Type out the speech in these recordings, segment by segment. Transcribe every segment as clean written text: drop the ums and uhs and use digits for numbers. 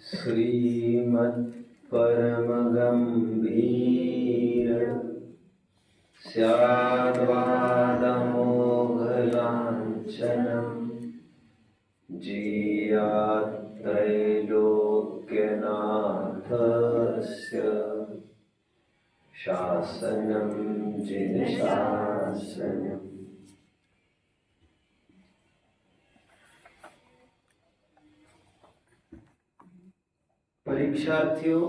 श्रीमत्परमगम्भीर स्याद्वादमोघलाञ्छनम् जीयात्रैलोक्यनाथस्य शासनं जिनशासनम्। परीक्षार्थियों,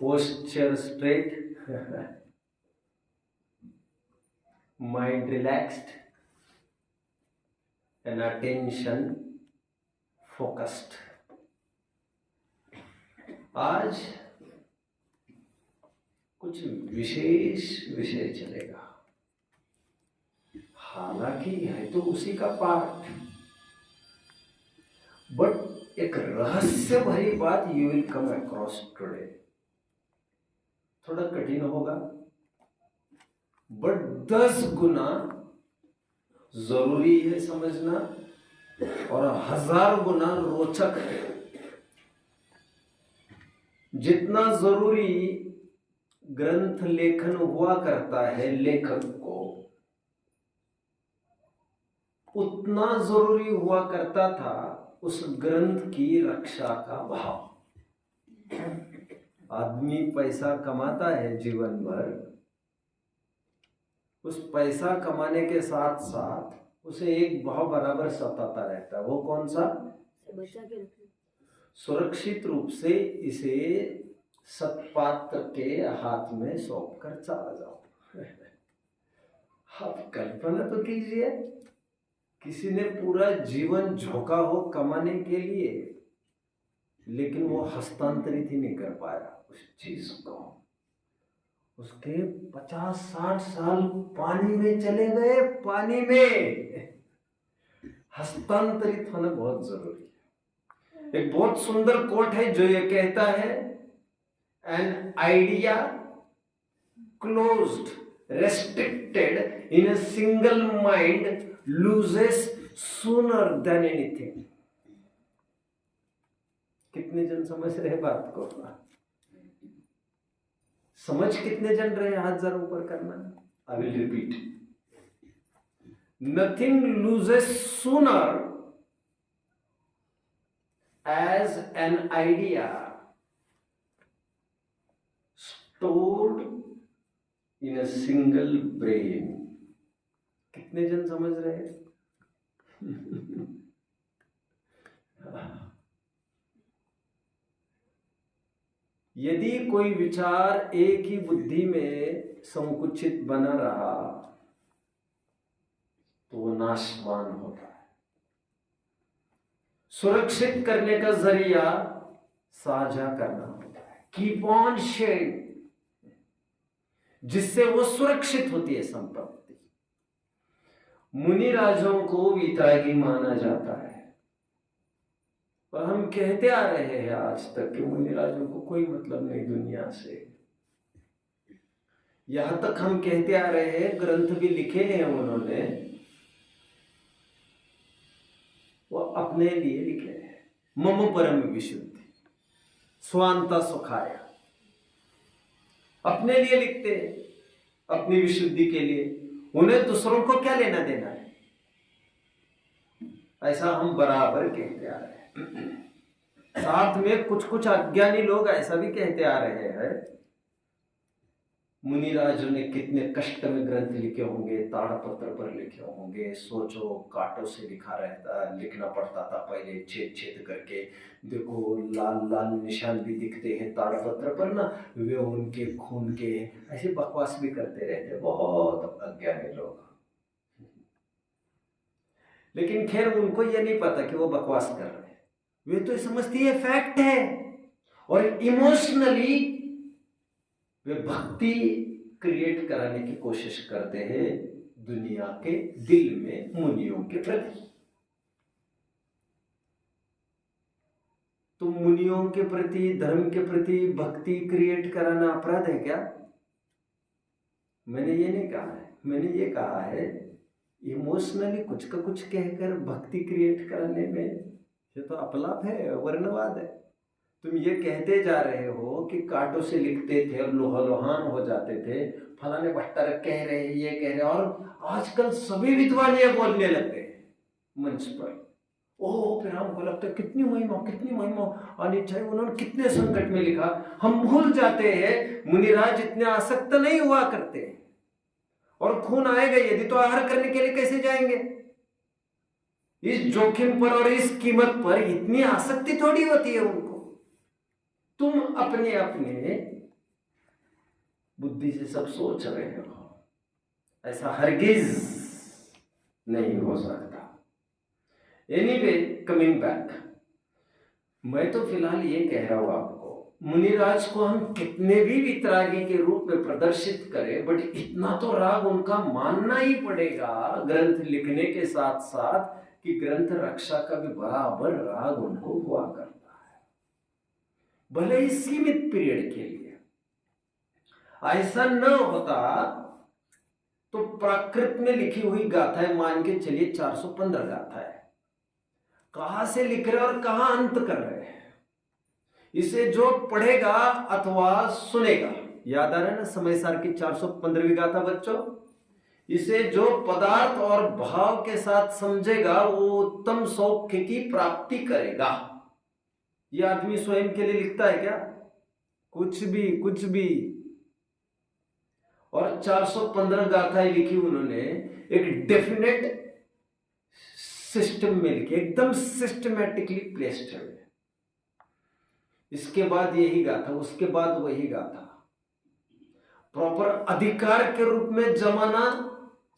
posture straight, mind relaxed and attention focused. आज कुछ विशेष विषय चलेगा। हालांकि है तो उसी का पार्ट, बट एक रहस्य भरी बात you will come across today. थोड़ा कठिन होगा, बट 10 गुना जरूरी है समझना और 1000 गुना रोचक है। जितना जरूरी ग्रंथ लेखन हुआ करता है लेखक को, उतना जरूरी हुआ करता था उस ग्रंथ की रक्षा का भाव। आदमी पैसा कमाता है जीवन भर, उस पैसा कमाने के साथ साथ उसे एक भाव बराबर सताता रहता है। वो कौन सा? सुरक्षित रूप से इसे सत्पात्र के हाथ में सौंप कर चला जाओ। आप कल्पना तो कीजिए, किसी ने पूरा जीवन झोंका हो कमाने के लिए, लेकिन वो हस्तांतरित ही नहीं कर पाया उस चीज को। उसके 50-60 साल पानी में चले गए। पानी में हस्तांतरित होना बहुत जरूरी है। एक बहुत सुंदर कोट है जो ये कहता है, an idea closed restricted in a single mind loses sooner than anything। कितने जन समझ रहे बात को? समझ कितने जन रहे? हाथ जरा ऊपर करना। I will repeat, nothing loses sooner as an idea stored in a single brain। कितने जन समझ रहे हैं? यदि कोई विचार एक ही बुद्धि में संकुचित बना रहा तो वो नाशवान होता है। सुरक्षित करने का जरिया साझा करना होता है। कीप ऑन शेयरिंग, जिससे वो सुरक्षित होती है संपत्ति। मुनि राजों को वितरागी माना जाता है, और हम कहते आ रहे हैं आज तक कि मुनि राजों को कोई मतलब नहीं दुनिया से। यहां तक हम कहते आ रहे हैं, ग्रंथ भी लिखे हैं उन्होंने, वो अपने लिए लिखे हैं। मम परम विशुद्धि स्वांता सुखाया, अपने लिए लिखते हैं, अपनी विशुद्धि के लिए। उन्हें दूसरों को क्या लेना देना है, ऐसा हम बराबर कहते आ रहे हैं। साथ में कुछ कुछ अज्ञानी लोग ऐसा भी कहते आ रहे हैं, मुनिराजों ने कितने कष्ट में ग्रंथ लिखे होंगे, ताड़पत्र पर लिखे होंगे। सोचो, कांटों से लिखना पड़ता था पहले, छेद छेद करके। देखो लाल लाल निशान भी दिखते हैं ताड़पत्र पर ना, वे उनके खून के। ऐसे बकवास भी करते रहते बहुत अज्ञानी लोग। लेकिन खैर, उनको ये नहीं पता कि वो बकवास कर रहे हैं। वे तो समझती है फैक्ट है, और इमोशनली वे भक्ति क्रिएट कराने की कोशिश करते हैं दुनिया के दिल में मुनियों के प्रति। तो मुनियों के प्रति, धर्म के प्रति भक्ति क्रिएट कराना अपराध है क्या? मैंने ये नहीं कहा है। मैंने ये कहा है इमोशनली कुछ का कुछ कहकर भक्ति क्रिएट कराने में ये तो अपलाप है, वर्णवाद है। तुम ये कहते जा रहे हो कि कांटों से लिखते थे और लोहा-लोहान हो जाते थे, फलाने भट्टारक कह रहे हैं, ये कह रहे हैं, और आजकल सभी विद्वान ये बोलने लग गए मंच पर। ओह, फिर हमको लगता है कितनी महिमा आनी चाहिए, उन्होंने कितने संकट में लिखा। हम भूल जाते हैं मुनिराज इतने आसक्त नहीं हुआ करते, और खून आएगा यदि तो आहार करने के लिए कैसे जाएंगे? इस जोखिम पर और इस कीमत पर इतनी आसक्ति थोड़ी होती है उनको। तुम अपने अपने बुद्धि से सब सोच रहे हो, ऐसा हरगिज नहीं हो सकता। एनीवे, कमिंग बैक, मैं तो फिलहाल ये कह रहा हूं आपको, मुनिराज को हम कितने भी वितरागी के रूप में प्रदर्शित करें, बट इतना तो राग उनका मानना ही पड़ेगा ग्रंथ लिखने के साथ साथ कि ग्रंथ रक्षा का भी बराबर राग उनको हुआ करता है, भले ही सीमित पीरियड के लिए। ऐसा न होता तो प्राकृत में लिखी हुई गाथाएं मान के चलिए 415 गाथाएं, कहां से लिख रहे और कहां अंत कर रहे हैं, इसे जो पढ़ेगा अथवा सुनेगा, याद आ रहा है ना समय सार की 415वीं गाथा बच्चों, इसे जो पदार्थ और भाव के साथ समझेगा वो उत्तम सौख्य की प्राप्ति करेगा। ये आदमी स्वयं के लिए लिखता है क्या? कुछ भी। और 415 गाथाएं लिखी उन्होंने एक डेफिनेट सिस्टम में लिखी, एकदम सिस्टमैटिकली प्लेस्ड है। इसके बाद यही गाथा, उसके बाद वही गाथा, प्रॉपर अधिकार के रूप में जमाना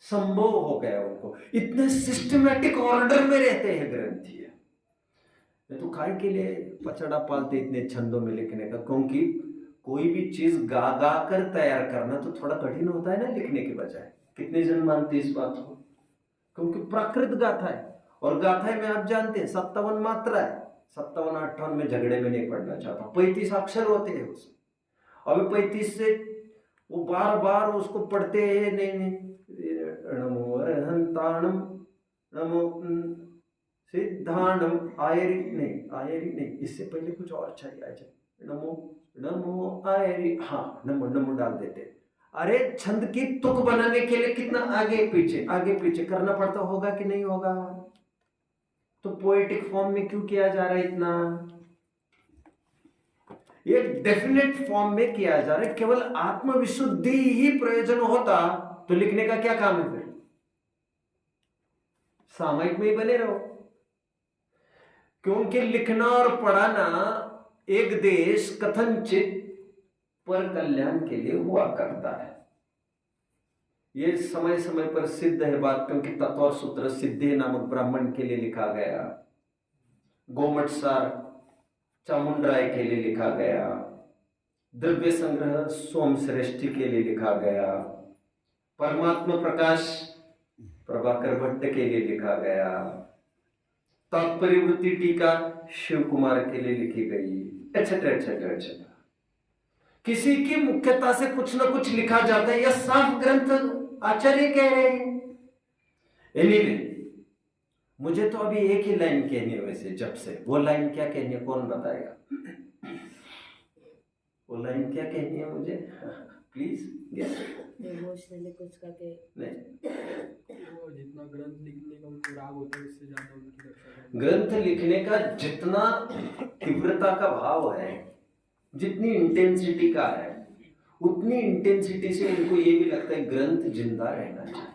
संभव हो गया उनको। इतने सिस्टमैटिक ऑर्डर में रहते हैं ग्रंथी। तो काय के लिए पचड़ा पालते इतने छंदों में लिखने का? क्योंकि कोई भी चीज गा गा कर तैयार करना तो थोड़ा कठिन होता है ना लिखने के बजाय। कितने जन मानते इस बात को? क्योंकि प्राकृत गाथा है, और गाथा में आप जानते हैं 57 मात्रा है। 57-58 में झगड़े में नहीं पढ़ना चाहता, 35 अक्षर होते हैं उसमें। अब 35 से वो बार बार उसको पढ़ते हैं, नहीं नमो अरहंताणम, नमो सिद्धाणम, आयरी नहीं, इससे पहले कुछ और चाहिए, नमो आयरी, हाँ नमो डाल देते। अरे छंद की तुक बनाने के लिए कितना आगे पीछे करना पड़ता होगा कि नहीं होगा? तो पोएटिक फॉर्म में क्यों किया जा रहा है इतना? ये डेफिनेट फॉर्म में किया जा रहा है। केवल आत्मविशुद्धि ही प्रयोजन होता तो लिखने का क्या काम है फिर? सामयिक में ही बने रहो। क्योंकि लिखना और पढ़ाना एक देश कथनचित पर कल्याण के लिए हुआ करता है। ये समय समय पर सिद्ध है बात, क्योंकि तत्व सूत्र सिद्धे नामक ब्राह्मण के लिए लिखा गया, गोमट सार चामुंडराय के लिए लिखा गया, द्रव्य संग्रह सोम श्रेष्ठी के लिए लिखा गया, परमात्मा प्रकाश प्रभाकर भट्ट के लिए लिखा गया, तात्पर्यवृत्ति टीका शिव कुमार के लिए लिखी गई, etc। किसी की मुख्यता से कुछ ना कुछ लिखा जाता है। यह साफ ग्रंथ आचार्य कह रहे हैं। एनीवे, मुझे तो अभी एक ही लाइन कहनी है वैसे, जब से वो लाइन क्या कहनी है कौन बताएगा? वो लाइन क्या कहनी है मुझे? प्लीज इमोशनली कुछ का के नहीं, वो जितना ग्रंथ लिखने का उनको राग होता है उससे ज्यादा उनकी रक्षा। ग्रंथ लिखने का जितना तीव्रता का भाव है, जितनी इंटेंसिटी का है, उतनी इंटेंसिटी से उनको ये भी लगता है ग्रंथ जिंदा रहना चाहिए।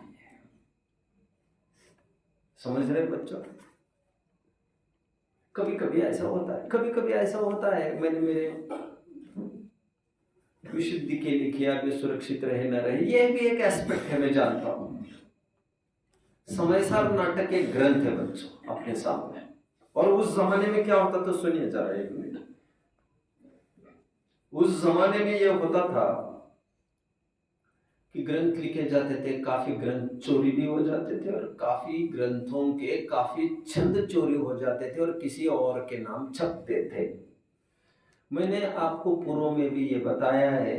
समझ रहे बच्चों? कभी कभी ऐसा होता है, मैंने मेरे विशुद्धि के लिए किया भी, सुरक्षित रहे न रहे, यह भी एक एस्पेक्ट है, मैं जानता हूं। समय सार नाटक एक ग्रंथ है बच्चों अपने सामने, और उस जमाने में क्या होता था सुनिए जरा एक मिनट। उस जमाने में यह होता था कि ग्रंथ लिखे जाते थे, काफी ग्रंथ चोरी भी हो जाते थे, और काफी ग्रंथों के काफी छंद चोरी हो जाते थे और किसी और के नाम छपते थे। मैंने आपको पूर्व में भी ये बताया है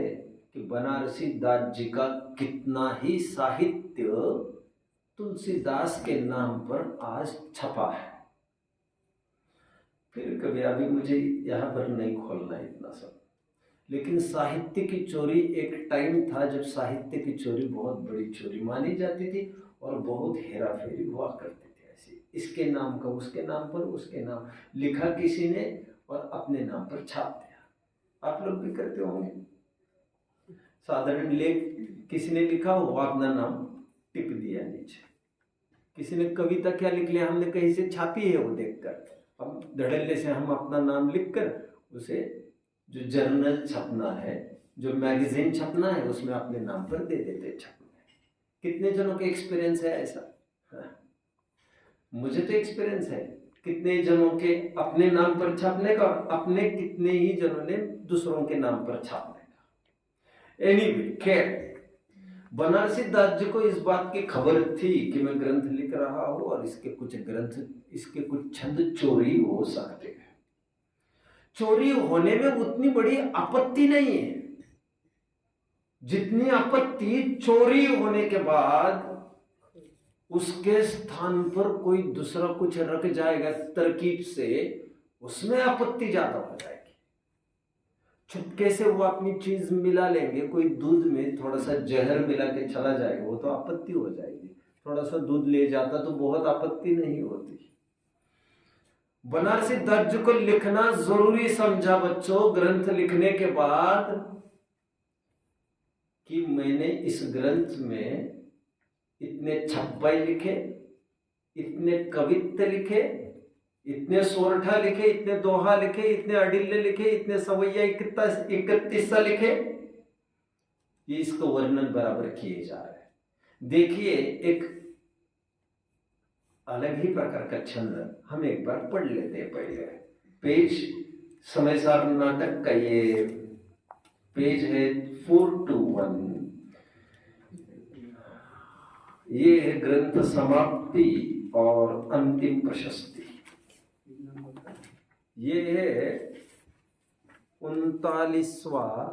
कि बनारसी दास जी का कितना ही साहित्य तुलसीदास के नाम पर आज छपा है। फिर कभी, अभी मुझे यहाँ पर नहीं खोलना है इतना सब, लेकिन साहित्य की चोरी, एक टाइम था जब साहित्य की चोरी बहुत बड़ी चोरी मानी जाती थी और बहुत हेरा फेरी हुआ करती थी ऐसी, इसके नाम का उसके नाम पर, उसके नाम लिखा किसी ने और अपने नाम पर छाप दिया। आप लोग भी करते होंगे, साधारण लेख किसी ने लिखा हो, अपना नाम टिप दिया नीचे। किसी ने कविता क्या लिख लिया, हमने कहीं से छापी है वो देखकर, अब धड़ल्ले से हम अपना नाम लिखकर उसे, जो जर्नल छपना है, जो मैगजीन छपना है, उसमें अपने नाम पर दे देते छपने। कितने जनों के एक्सपीरियंस है ऐसा? हाँ। मुझे तो एक्सपीरियंस है, कितने जनों के अपने नाम पर छापने का, अपने कितने ही जनों ने दूसरों के नाम पर छापने का। एनीवे, खैर, बनारसी दास जी को इस बात की खबर थी कि मैं ग्रंथ लिख रहा हूं और इसके कुछ छंद चोरी हो सकते हैं। चोरी होने में उतनी बड़ी आपत्ति नहीं है जितनी आपत्ति चोरी होने के बाद उसके स्थान पर कोई दूसरा कुछ रख जाएगा तरकीब से, उसमें आपत्ति ज्यादा हो जाएगी। चुपके से वो अपनी चीज मिला लेंगे, कोई दूध में थोड़ा सा जहर मिला के चला जाएगा, वो तो आपत्ति हो जाएगी। थोड़ा सा दूध ले जाता तो बहुत आपत्ति नहीं होती। बनारसी दास को लिखना जरूरी समझा बच्चों ग्रंथ लिखने के बाद कि मैंने इस ग्रंथ में इतने छप्पे लिखे, इतने कवित्त लिखे, इतने सोरठा लिखे, इतने दोहा लिखे, इतने अडिल्ले लिखे, इतने सवैया 31 लिखे, ये इसको वर्णन बराबर किए जा रहे हैं। देखिए, एक अलग ही प्रकार का छंद हम एक बार पढ़ लेते हैं। पहले पेज, समय सार नाटक का ये पेज है 421। ये है ग्रंथ समाप्ति और अंतिम प्रशस्ति। ये है 39वां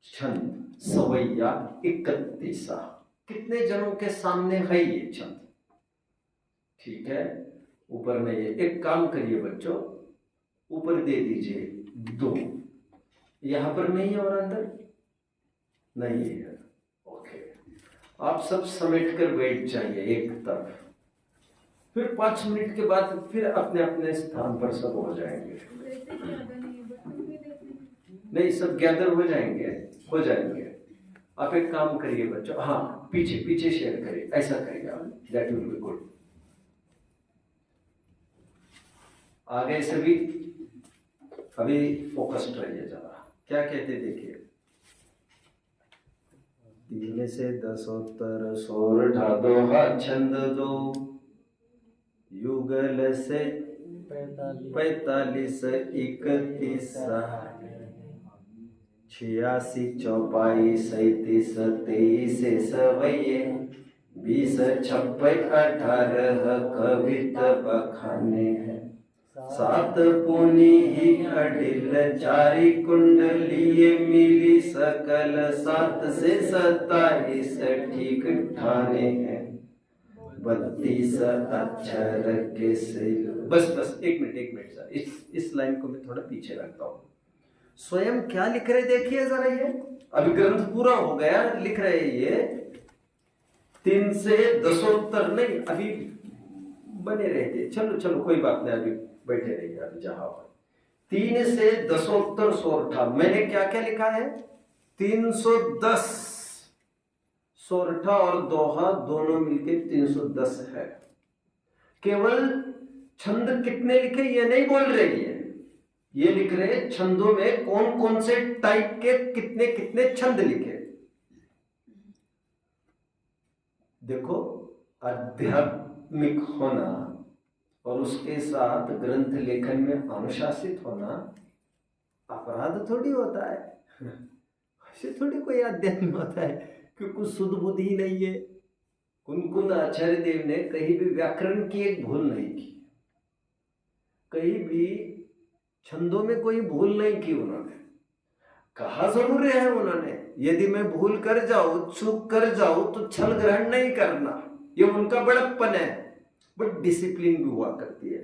छंद, सवैया 31। कितने जनों के सामने है ये छंद? ठीक है, ऊपर में ये एक काम करिए बच्चों, ऊपर दे दीजिए 2, यहां पर नहीं है और अंदर नहीं है। ओके, आप सब समेट कर बैठ जाइए एक तरफ, फिर 5 मिनट के बाद फिर अपने अपने स्थान पर सब हो जाएंगे। नहीं, सब गैदर हो जाएंगे। आप एक काम करिए बच्चों, हाँ पीछे शेयर करिए, ऐसा करिए आप, दैट विल बी गुड। आगे से भी अभी फोकस्ड रहिए जरा। क्या कहते देखिए, 3 से 10 उत्तर सोरठा दोहा छंद 2, युगल से 45 31 86 चौपाई 37 23 सवैये 20 26 18 कवित बखाने हैं। 7 पुनि ही अडिल 4 कुंडलीय मिली सकल 7 से 27 ठीक ठाने हैं। 32 अक्षर के से बस 1 मिनट सर, इस लाइन को मैं थोड़ा पीछे रखता हूँ। स्वयं क्या लिख रहे देखिए जरा, ये अभी ग्रंथ पूरा हो गया, लिख रहे ये 3 से 10 उत्तर नहीं, अभी बने रहते, चलो कोई बात नहीं, अभी बैठे रहिए। अभी जहां 3 से 10 उत्तर सोरठा, मैंने क्या क्या लिखा है? 310 सोरठा और दोहा दोनों मिलके 310 है। केवल छंद कितने लिखे ये नहीं बोल रही है, ये लिख रहे छंदों में कौन कौन से टाइप के कितने कितने छंद लिखे। देखो, आध्यात्मिक होना और उसके साथ ग्रंथ लेखन में अनुशासित होना अपराध थोड़ी होता है। ऐसे थोड़ी कोई अध्ययन होता है कि कुछ शुद्ध बुद्धि नहीं है। कुंकुन आचार्य देव ने कहीं भी व्याकरण की एक भूल नहीं की, कहीं भी छंदों में कोई भूल नहीं की। उन्होंने कहा जरूर है उन्होंने, यदि मैं भूल कर जाऊं, चूक कर जाऊं तो छल ग्रहण नहीं करना, ये उनका बड़प्पन है, बट डिसिप्लिन भी हुआ करती है।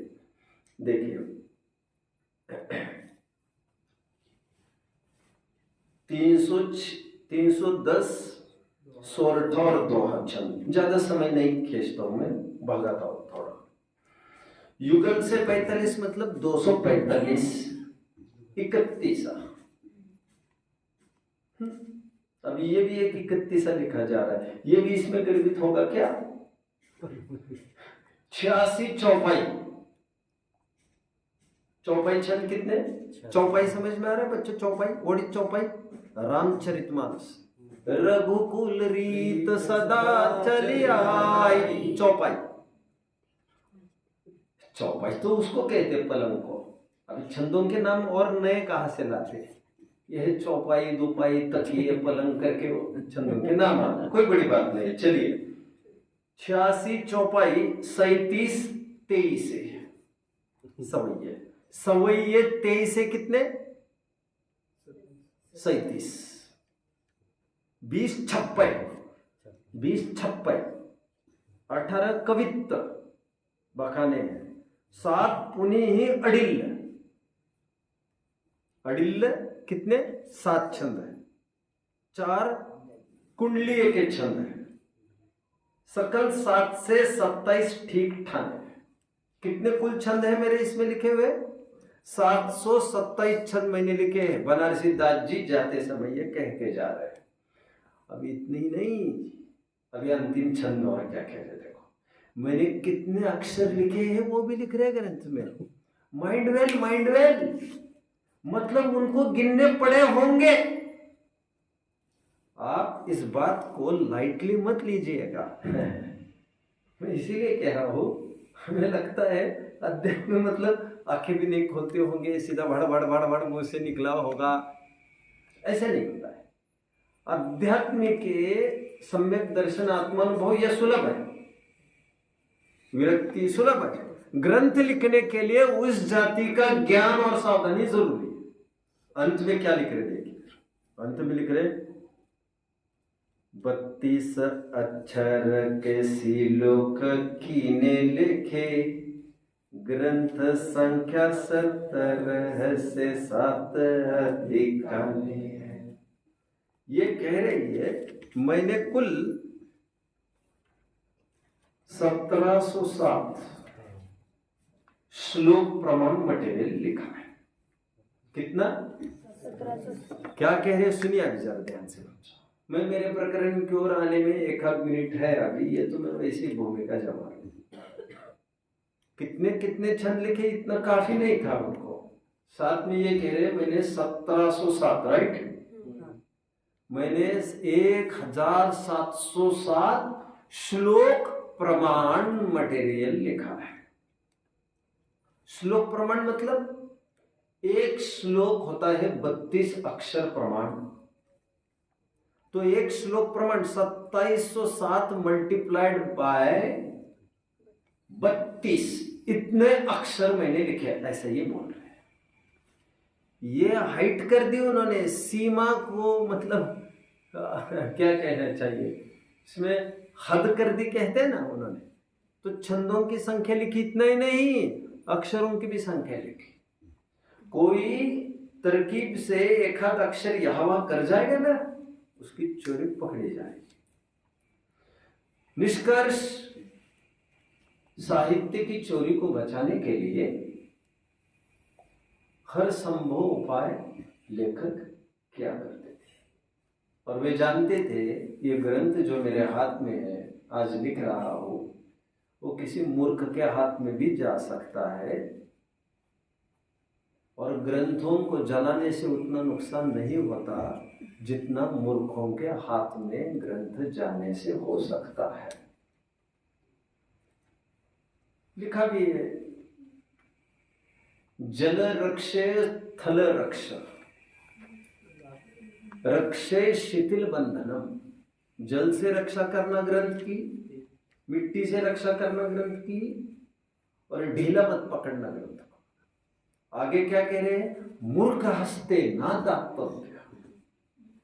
देखिए, 310 सोरठ और दोहा छंद। ज्यादा समय नहीं खींचता हूं मैं, भगाता हूं थोड़ा। युगल से 45 मतलब 245 31। अब ये भी एक 31 लिखा जा रहा है, ये भी इसमें गर्भित होगा क्या? 86 चौपाई। चौपाई छंद कितने? चौपाई समझ में आ रहा है बच्चों? चौपाई, ओडी चौपाई, रामचरितमानस। रघुकुल रीत सदा चली आई, चौपाई। चौपाई तो उसको कहते पलंग को। अभी छंदों के नाम और नए कहां से लाते? यह चौपाई, दुपाई, तकिए, पलंग करके छंदों के नाम आना, कोई बड़ी बात नहीं। चलिए, 86 चौपाई 37 23 सवैये। सवैये 23 से कितने? 37। 20 छप्पे, 20 छप्पे। 18 कवित्त बखाने हैं। 7 पुनि ही अडिल। अडिल कितने? 7 छंद है। 4 कुंडलीय के छंद है। सकल 7 से 27 ठीक ठाक है। कितने कुल छंद है मेरे इसमें लिखे हुए? 727 छंद मैंने लिखे हैं। बनारसी दास जी जाते समय ये कह के जा रहे हैं। अभी इतनी ही नहीं, अभी अंतिम छंद और क्या कह रहे? देखो मैंने कितने अक्षर लिखे हैं वो भी लिख रहे ग्रंथ में। माइंड वेल, माइंड वेल मतलब उनको गिनने पड़े होंगे। आप इस बात को लाइटली मत लीजिएगा। मैं इसीलिए कह रहा हूं, हमें लगता है अध्यात्म मतलब आंखें भी नहीं खोलते होंगे, सीधा भड़ भड़ भड़ भड़ मुंह से निकला होगा, ऐसा नहीं होता है। अध्यात्म के सम्यक दर्शन आत्मानुभव यह सुलभ है, विरक्ति सुलभ है। ग्रंथ लिखने के लिए उस जाति का ज्ञान और सावधानी जरूरी है। अंत में क्या लिख रहे देखिए, अंत में लिख रहे 32 अक्षर के श्लोक कीने लिखे, ग्रंथ संख्या 17 से 7 अधिक है। ये कह रही है मैंने कुल 1707 श्लोक प्रमाण मटेरियल लिखा है। कितना? 1700। क्या कह रहे हैं सुनिए अभी जरा ध्यान से। मैं मेरे प्रकरण की ओर आने में 1 मिनट है अभी, ये तो मैं वैसी भूमिका जमा रही। कितने कितने छंद लिखे, इतना काफी नहीं था उनको। साथ में ये कह रहे मैंने 1707, राइट? मैंने 1707 श्लोक प्रमाण मटेरियल लिखा है। श्लोक प्रमाण मतलब एक श्लोक होता है 32 अक्षर प्रमाण, तो एक श्लोक प्रमाण 2707 मल्टीप्लाइड बाय 32, इतने अक्षर मैंने लिखे, ऐसा ये बोल रहे हैं। ये हाइट कर दी उन्होंने सीमा को, मतलब क्या कहना चाहिए इसमें, हद कर दी कहते हैं ना उन्होंने। तो छंदों की संख्या लिखी, इतना ही नहीं अक्षरों की भी संख्या लिखी। कोई तरकीब से एक आध अक्षर यहां वहां कर जाएगा ना, उसकी चोरी पकड़ी जाएगी। निष्कर्ष, साहित्य की चोरी को बचाने के लिए हर संभव उपाय लेखक क्या करते थे, और वे जानते थे ये ग्रंथ जो मेरे हाथ में है आज लिख रहा हूं, वो किसी मूर्ख के हाथ में भी जा सकता है, और ग्रंथों को जलाने से उतना नुकसान नहीं होता जितना मूर्खों के हाथ में ग्रंथ जाने से हो सकता है। लिखा भी है, जल रक्षे थल रक्ष, रक्षे शिथिल बंधनम। जल से रक्षा करना ग्रंथ की, मिट्टी से रक्षा करना ग्रंथ की, और ढीला मत पकड़ना ग्रंथ को। आगे क्या कह रहे हैं? मूर्ख हस्ते ना दातव्य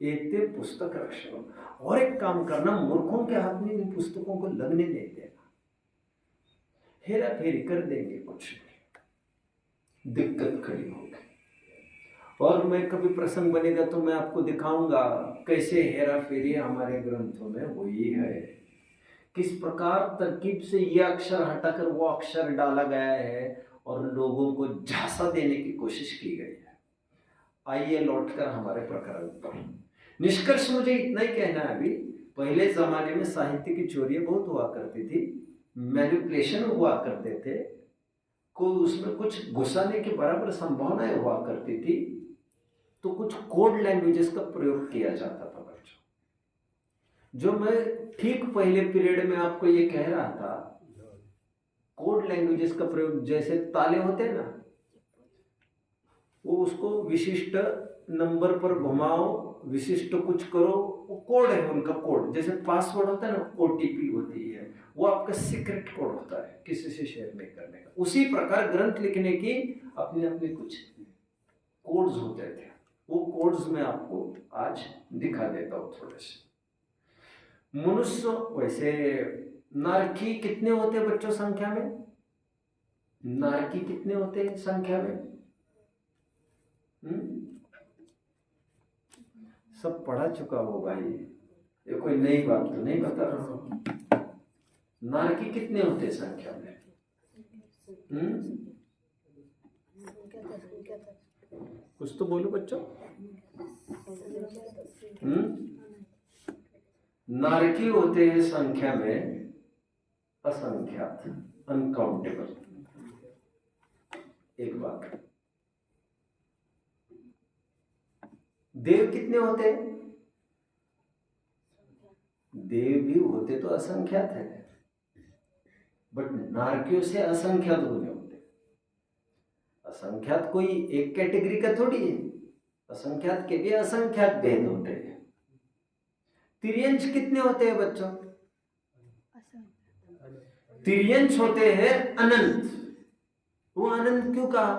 एते पुस्तक रक्षण। और एक काम करना, मूर्खों के हाथ में इन पुस्तकों को लगने नहीं देना, हेरा फेरी कर देंगे कुछ नहीं। दिक्कत खड़ी होगी। और मैं कभी प्रसंग बनेगा तो मैं आपको दिखाऊंगा कैसे हेरा फेरी हमारे ग्रंथों में हुई है, किस प्रकार तरकीब से ये अक्षर हटाकर वो अक्षर डाला गया है और लोगों को झांसा देने की कोशिश की गई है। आइए लौटकर हमारे प्रकरण पर। निष्कर्ष मुझे इतना ही कहना है। अभी पहले जमाने में साहित्य की चोरियां बहुत हुआ करती थी, मैनिपुलेशन हुआ करते थे, को उसमें कुछ घुसाने की बराबर संभावनाएं हुआ करती थी, तो कुछ कोड लैंग्वेजेस का प्रयोग किया जाता था बच्चों। जो मैं ठीक पहले पीरियड में आपको ये कह रहा था, कोड लैंग्वेजेस का प्रयोग, जैसे ताले होते हैं ना, वो उसको विशिष्ट नंबर पर घुमाओ, विशिष्ट कुछ करो, वो कोड है उनका। कोड जैसे पासवर्ड होता है ना, ओटीपी होती है, वो आपका सीक्रेट कोड होता है, किसी से शेयर नहीं करने का। उसी प्रकार ग्रंथ लिखने की अपने अपने कुछ कोड्स होते थे। वो कोड्स मैं आपको आज दिखा देता हूँ थोड़े से। मनुष्य, वैसे नारकी कितने होते हैं बच्चों संख्या में? नारकी कितने होते हैं संख्या में? सब पढ़ा चुका हो भाई, ये कोई नई बात तो नहीं बता रहा हूं। नारकी कितने होते हैं संख्या में? कुछ तो बोलो बच्चों। नारकी होते हैं संख्या में असंख्यात, अनकाउंटेबल। एक बात, देव कितने होते हैं? देव भी होते तो असंख्यात है, बट नारकियों से असंख्यात गुने होते। असंख्यात कोई एक कैटेगरी का थोड़ी है, असंख्यात के भी असंख्यात भेद होते हैं। तिर्यंश कितने होते हैं बच्चों? तिर्यंश होते हैं अनंत। वो अनंत क्यों कहा?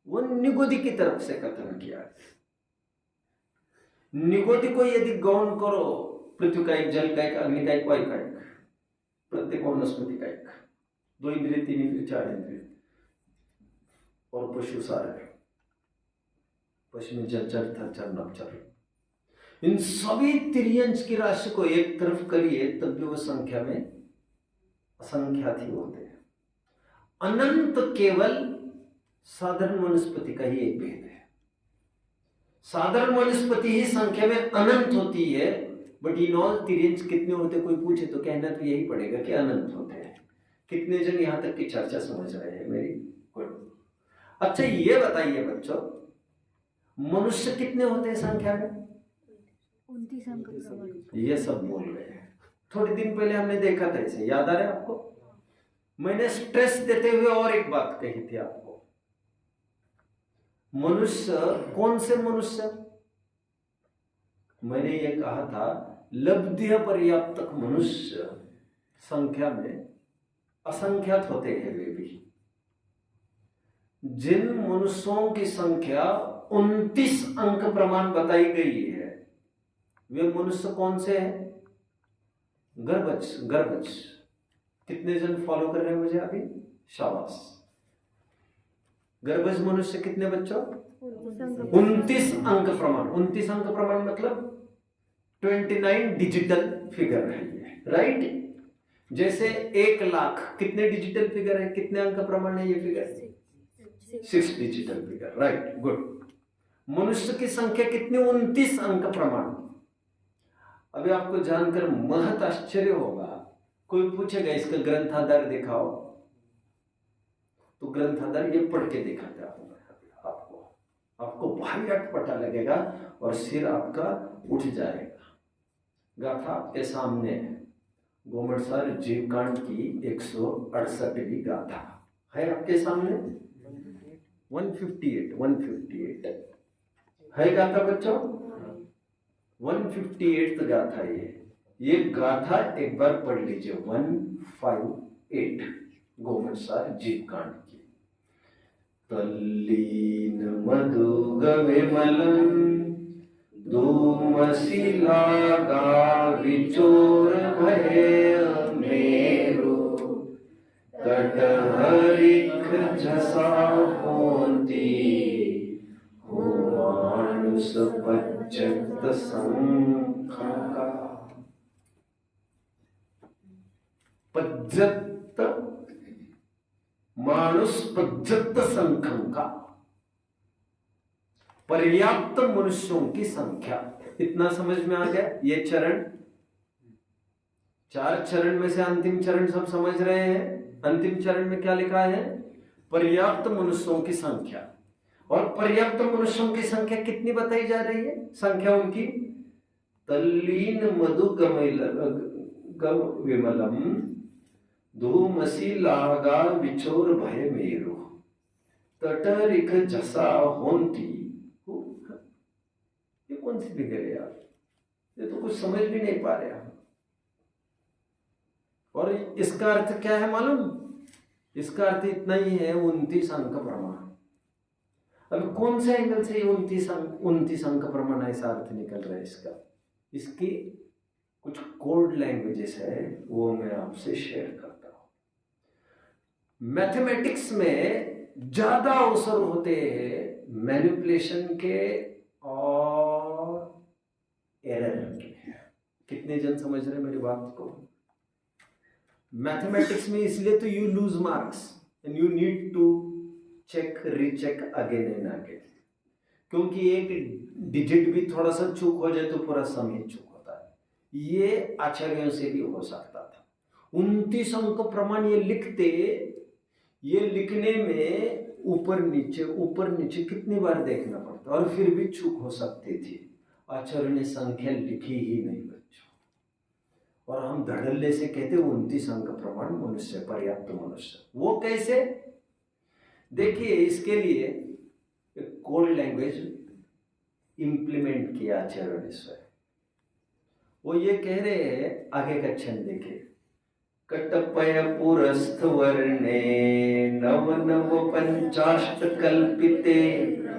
वो निगोदी की तरफ से कथन किया। निगोदी को यदि गौण करो, पृथ्वी का एक, जल का एक, अग्नि का एक, वायु का एक, प्रत्येक वनस्पति का एक, 2 इंद्रिय 3 इंद्रिय 4 इंद्रिय, और पशु सारे, पशु में जलचर थलचर नभचर, इन सभी तिर्यंश की राशि को एक तरफ करिए तब भी वो संख्या में असंख्यात ही होते हैं। अनंत केवल साधारण वनस्पति का ही एक भेद है। साधारण वनस्पति ही संख्या में अनंत होती है, बट इन ऑल तिर्यंश कितने होते कोई पूछे तो कहना तो यही पड़ेगा कि अनंत होते हैं। कितने जन यहां तक की चर्चा समझ रहे हैं मेरी? अच्छा ये बताइए बच्चों, मनुष्य कितने होते हैं संख्या में? 29 अंक प्रमाण। ये सब बोल रहे हैं। थोड़े दिन पहले हमने देखा था, इसे याद आ रहा है आपको? मैंने स्ट्रेस देते हुए और एक बात कही थी आपको। मनुष्य, कौन से मनुष्य? मैंने ये कहा था लब्ध्य पर्याप्तक मनुष्य संख्या में असंख्यात होते हैं वे भी। जिन मनुष्यों की संख्या 29 अंक प्रमाण बताई गई है, वे मनुष्य कौन से हैं? गर्भज। गर्भज कितने जन फॉलो कर रहे हैं मुझे अभी? शाबाश। गर्भज मनुष्य कितने बच्चों? 29 अंक प्रमाण। 29 अंक प्रमाण मतलब 29 डिजिटल फिगर है ये, राइट? जैसे 1 लाख कितने डिजिटल फिगर है? कितने अंक प्रमाण है ये figure? 6 digital figure, right, good. मनुष्य की संख्या कितनी? 29 अंक प्रमाण। अभी आपको जानकर महत आश्चर्य होगा, कोई पूछेगा इसका ग्रंथाधार दिखाओ, तो ग्रंथाधार ये पढ़ के दिखाता हूं आपको भारी अटपटा लगेगा और सिर आपका उठ जाएगा। गाथा आपके सामने है, गोमटसार जीवकांड की 168वीं गाथा है आपके सामने। 158 है गाथा बच्चों, 158 गाथा। ये गाथा एक बार पढ़ लीजिए, 158 गोमटसार जीवकांड की। तल्लीन मधुगविमलं धूमशिलागा विचोर भये मेरु तट कटहरिक जसा होती हो मानुष पज्जत संखा। पज्जत मानुष पज्जत संख्या, पर्याप्त मनुष्यों की संख्या। इतना समझ में आ गया? ये चरण, 4 चरण में से अंतिम चरण सब समझ रहे हैं। अंतिम चरण में क्या लिखा है? पर्याप्त मनुष्यों की संख्या। और पर्याप्त मनुष्यों की संख्या कितनी बताई जा रही है? संख्या उनकी तल्लीन मधु विमलम धूमसी लागा विचोर भय मेरु तटरिक जसा होंती। ये कौन सी फिगर है यार? ये तो कुछ समझ भी नहीं पा रहे हम। और इसका अर्थ क्या है मालूम? इसका अर्थ इतना ही है, 29 अंक प्रमाण। अब कौन से एंगल से 29 अंक प्रमाण ऐसा अर्थ निकल रहा है इसका? इसकी कुछ कोड लैंग्वेजेस है, वो मैं आपसे शेयर करता हूं। मैथमेटिक्स में ज्यादा अवसर होते हैं मैनिपुलेशन के और एरर के। कितने जन समझ रहे हैं मेरी बात को? मैथमेटिक्स में इसलिए तो you lose marks and you need to check recheck again and again, क्योंकि एक डिजिट भी थोड़ा सा चूक हो जाए तो पूरा सम ही चूक होता है। ये आचार्यों से भी हो सकता था। 29 अंक प्रमाण ये लिखते, ये लिखने में ऊपर नीचे कितनी बार देखना पड़ता और फिर भी चूक हो सकती थी। आचार्य ने संख्या लिखी ही नहीं बच्चों, और हम धड़ल्ले से कहते 29 अंक प्रमाण मनुष्य, पर्याप्त मनुष्य। वो कैसे? देखिए, इसके लिए एक कोड लैंग्वेज इंप्लीमेंट किया आचार्य ने स्वयं। वो ये कह रहे हैं, आगे का छंद देखिए। कटपय पुरस्थ वर्णे नव नव पंचाष्ट कल्पिते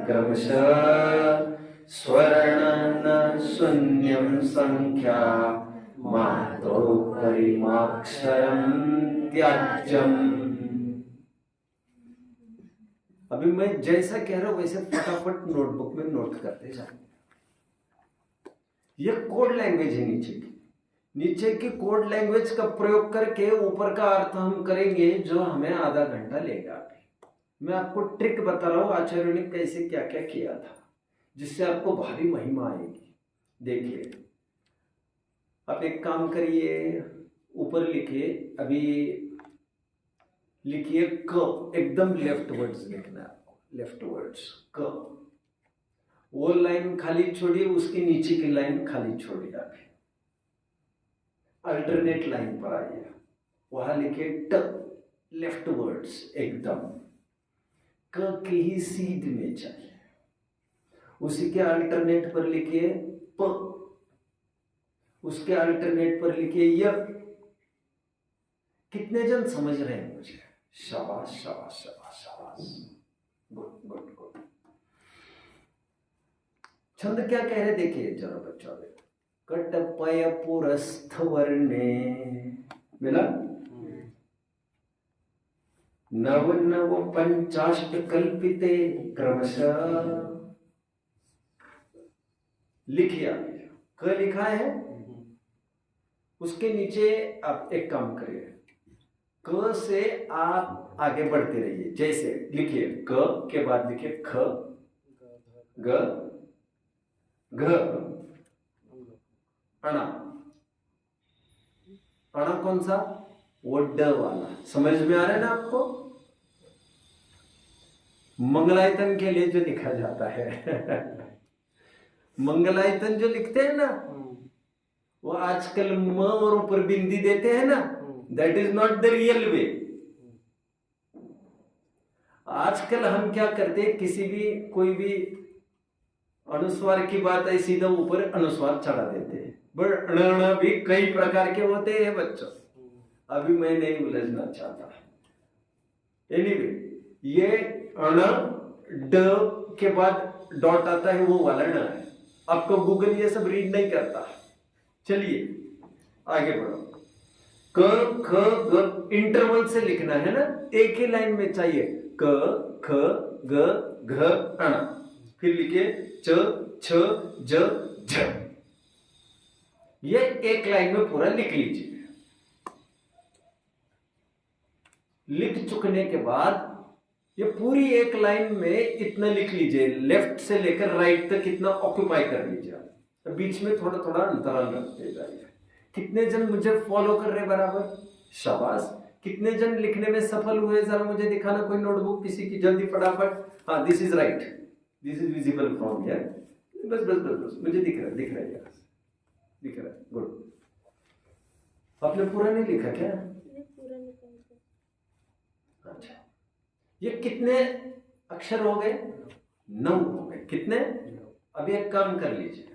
क्रमशः स्वर्ण शून्यम संख्या मातो परिमाक्षरम त्याज्यम। अभी मैं जैसा कह रहा हूं वैसे फटाफट नोटबुक में नोट करते जाओ। ये कोड लैंग्वेज है नीचे की कोड लैंग्वेज का प्रयोग करके ऊपर का अर्थ हम करेंगे, जो हमें आधा घंटा लेगा। मैं आपको ट्रिक बता रहा हूं आचार्य ने कैसे क्या क्या किया था, जिससे आपको भारी महिमा आएगी। देखिए, आप एक काम करिए, ऊपर लिखिए, अभी लिखिए क, एकदम लेफ्ट वर्ड्स लिखना है, लेफ्ट वर्ड्स क। वो लाइन खाली छोड़िए, उसके नीचे की लाइन खाली छोड़िए। आप अल्टरनेट लाइन पर आइए, वहां लिखिए ट, लेफ्ट वर्ड्स एकदम क की ही सीध में चाहिए। उसी के अल्टरनेट पर लिखिए प, उसके अल्टरनेट पर लिखिए य। कितने जन समझ रहे हैं मुझे? शाबाश शाबाश शाबाश शाबाश, गुड गुड गुड। छंद क्या कह रहे देखिए जरा बच्चों। कटपय पुरस्थ वर्णे, मिला? नव नव पंचाष्ट कल्पिते क्रमशः। लिखिए, क लिखा है, उसके नीचे आप एक काम करिए, क से आप आगे बढ़ते रहिए। जैसे लिखिए क के बाद लिखिए ख, ग, घ, अणा। अणा कौन सा? वो ड वाला। समझ में आ रहा है ना आपको? मंगलायतन के लिए जो लिखा जाता है मंगलायतन जो लिखते हैं ना, वो आजकल म और ऊपर बिंदी देते हैं ना, that is not the real way. आजकल हम क्या करते हैं, किसी भी कोई भी अनुस्वार की बात है, सीधा ऊपर अनुस्वार चढ़ा देते हैं। बट अण भी कई प्रकार के होते हैं बच्चों, अभी मैं नहीं उलझना चाहता। एनीवे, ये अण ड के बाद डॉट आता है, वो वाला ण है। आपको गूगल ये सब रीड नहीं करता। चलिए आगे बढ़ो। क ख ग इंटरवल से लिखना है ना, एक ही लाइन में चाहिए। क ख ग घ ण, फिर लिखिए च छ ज झ। ये एक लाइन में पूरा लिख लीजिए। लिख चुकने के बाद ये पूरी एक लाइन में इतना लिख लीजिए, लेफ्ट से लेकर राइट तक इतना ऑक्यूपाई कर लीजिए। बीच में थोड़ा थोड़ा अंतराल रखते जाइए। कितने जन मुझे फॉलो कर रहे बराबर? शाबाश। कितने जन लिखने में सफल हुए? जरा मुझे दिखाना कोई नोटबुक किसी की, जल्दी फटाफट। हाँ, this is right, this is visible from here. बस बस बस बस, मुझे दिख रहा है, दिख रहा है यार, दिख रहा है। गुड। आपने पूरा नहीं लिखा क्या? पूरा निकल। अच्छा, ये कितने अक्षर हो गए? 9 हो गए। कितने? अभी एक काम कर लीजिए,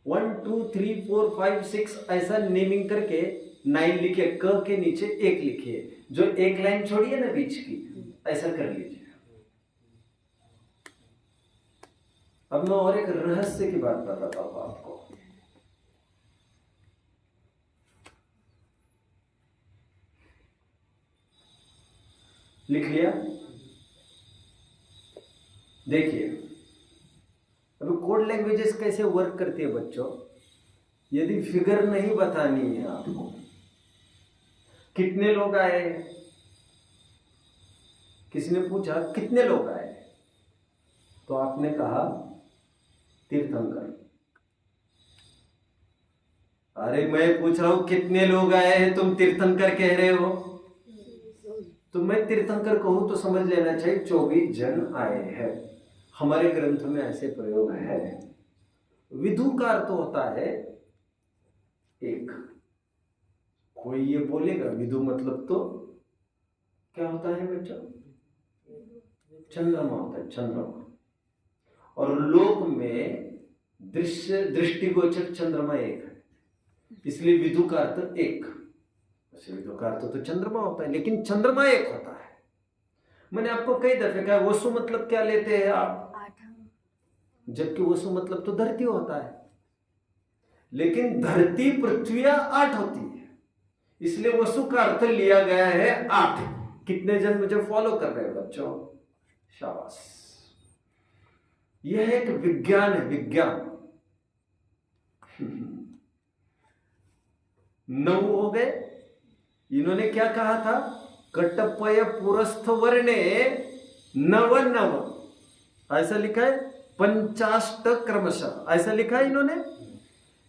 1 2 3 4 5 6 ऐसा नेमिंग करके 9 लिखिए। क के नीचे 1 लिखिए, जो एक लाइन छोड़ी है ना बीच की, ऐसा कर लीजिए। अब मैं और एक रहस्य की बात बताता हूं आपको। लिख लिया? देखिए, अभी कोड लैंग्वेजेस कैसे वर्क करती है बच्चों। यदि फिगर नहीं बतानी है आपको, कितने लोग आए, किसी ने पूछा कितने लोग आए, तो आपने कहा तीर्थंकर। अरे मैं पूछ रहा हूं कितने लोग आए हैं, तुम तीर्थंकर कह रहे हो। तो मैं तीर्थंकर कहूं तो समझ लेना चाहिए 24 जन आए हैं। हमारे ग्रंथ में ऐसे प्रयोग है। विधु का अर्थ होता है एक। कोई ये बोलेगा विधु मतलब तो क्या होता है बच्चों? चंद्रमा होता है, चंद्रमा। और लोक में दृष्टिगोचर चंद्रमा एक है, इसलिए विधु का अर्थ एक। विधु का अर्थ तो चंद्रमा होता है, लेकिन चंद्रमा एक होता है। मैंने आपको कई दफे कहा वसु मतलब क्या लेते हैं आप? जबकि वसु मतलब तो धरती होता है, लेकिन धरती पृथ्वी 8 होती है, इसलिए वसु का अर्थ लिया गया है 8। कितने जन मुझे फॉलो कर रहे हैं बच्चों? शाबाश। यह एक विज्ञान है, विज्ञान। 9 हो गए। इन्होंने क्या कहा था? कटपय पुरस्थ वर्णे नव नव, ऐसा लिखा है। 50 क्रमशः, ऐसा लिखा है इन्होंने।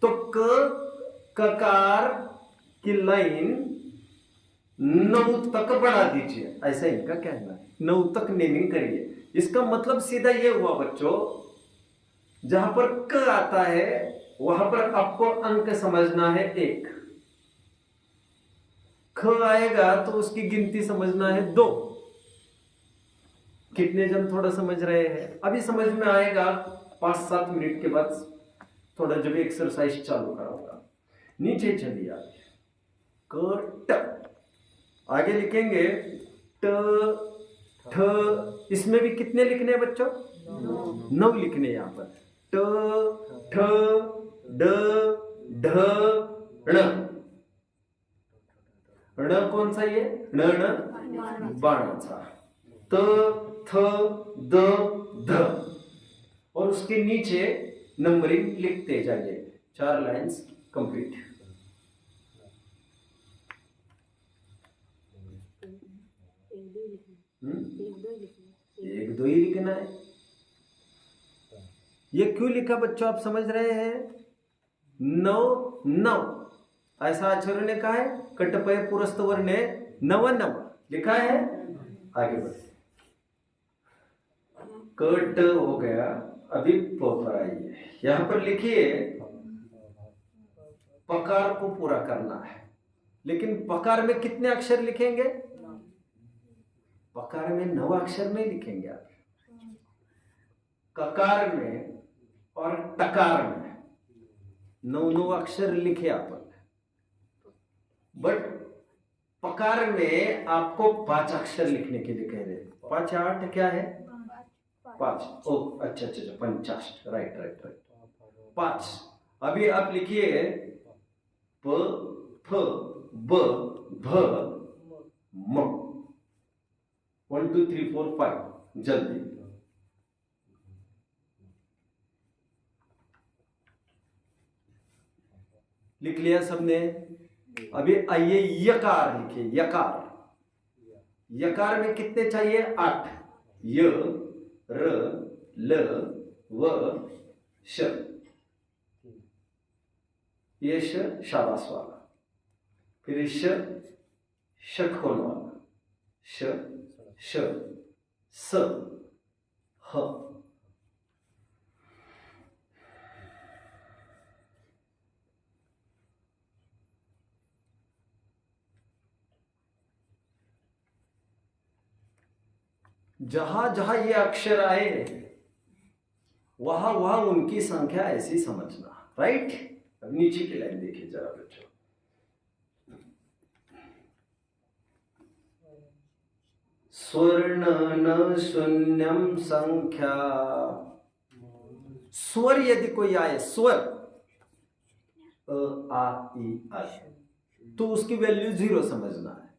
तो ककार की लाइन 9 तक बढ़ा दीजिए, ऐसा इनका कहना है। 9 तक नेमिंग करिए। इसका मतलब सीधा ये हुआ बच्चों, जहां पर क आता है वहां पर आपको अंक समझना है 1। ख आएगा तो उसकी गिनती समझना है 2। कितने जन थोड़ा समझ रहे हैं? अभी समझ में आएगा 5-7 मिनट के बाद, थोड़ा जब एक्सरसाइज चालू कराऊंगा। नीचे चलिए आप, क ट आगे लिखेंगे ट ठ। इसमें भी कितने लिखने हैं बच्चों? 9 लिखने। यहां पर ट ठ ड ढ ण। ण कौन सा? ये ण ण बाणाचा। त थ द ध, और उसके नीचे नंबरिंग लिखते जाइए। 4 लाइंस कंप्लीट। एक दो ही लिखना है। ये क्यों लिखा बच्चों, आप समझ रहे हैं? 9 9 ऐसा आचार्य ने कहा है। कटपय पुरस्थ वर्णे नव नव लिखा है। आगे बढ़े। कट हो गया, अभी प पर आइए। यहां पर लिखिए पकार को पूरा करना है, लेकिन पकार में कितने अक्षर लिखेंगे? पकार में 9 अक्षर नहीं लिखेंगे आप। ककार में और टकार में 9 अक्षर लिखे आप। बट पकार में आपको 5 अक्षर लिखने के लिए कह रहे हैं। 5 8 क्या है? 5। ओ अच्छा अच्छा अच्छा, 50। Right right right, 5। अभी आप लिखिए प फ ब भ म 1 2 3 4 5 जल्दी। लिख लिया सबने? अभी आइए यकार लिखिए। यकार, यकार में कितने चाहिए? 8। य र ल व श। ये श शाबाश वाला, फिर श षटकोण वाला, श श स ह। जहां जहां ये अक्षर आए वहां वहां उनकी संख्या ऐसी समझना, राइट? अब नीचे की लाइन देखिए जरा बच्चों। स्वर्ण न शून्यम संख्या। स्वर यदि कोई आए, स्वर अ आ ई आई, तो उसकी वैल्यू 0 समझना है।